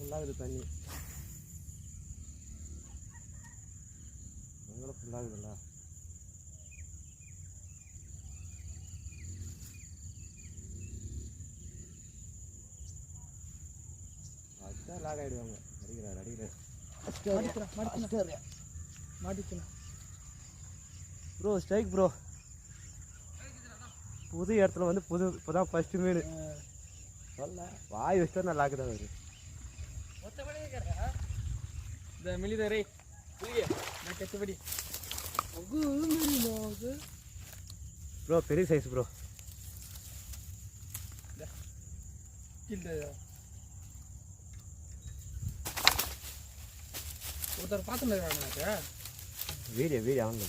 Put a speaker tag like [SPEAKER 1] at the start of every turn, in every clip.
[SPEAKER 1] ஃபுல்லாகுது தண்ணி. அங்கே ஃபுல்லாகுதுல்ல. அதுதான் லாக் ஆகிடுவாங்க. அடிக்கிறார்
[SPEAKER 2] மாட்டிக்கலாம்
[SPEAKER 1] ப்ரோ. Strike bro. புது இடத்துல வந்து இப்போதான் ஃபஸ்ட்டு மீன் சொல்ல வாய் வச்சுட்டா நான் லாக்கு தான் வருது.
[SPEAKER 2] இந்த மிளிதரை நான் கச்சபடி
[SPEAKER 1] ப்ரோ. பெரிய சைஸ் ப்ரோ.
[SPEAKER 2] ஒருத்தர் பார்த்துட்டு
[SPEAKER 1] வீடியோ ஆன்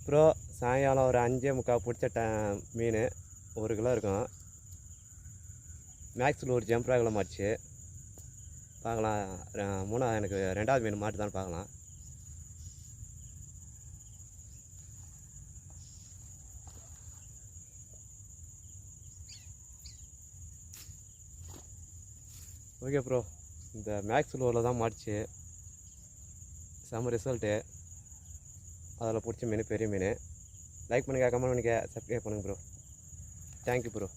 [SPEAKER 1] ப்ரோ. சாயங்காலம் ஒரு 5:45 பிடிச்ச மீன் 1 கிலோ இருக்கும். மேக்ஸில் ஒரு ஜம்ப்ராகில் மாட்டுச்சு. பார்க்கலாம். எனக்கு 2வது மீன் மாட்டுதான்னு பார்க்கலாம். Okay bro. இந்த மேக்ஸில் ஊரில் தான் மாட்டுச்சு. செம்ம ரிசல்ட்டு. அதில் பிடிச்ச மீன் பெரிய மீன். லைக் பண்ணுங்கள், கமெண்ட் பண்ணுங்கள், சப்ஸ்கிரைப் பண்ணுங்கள் ப்ரோ. Thank you bro.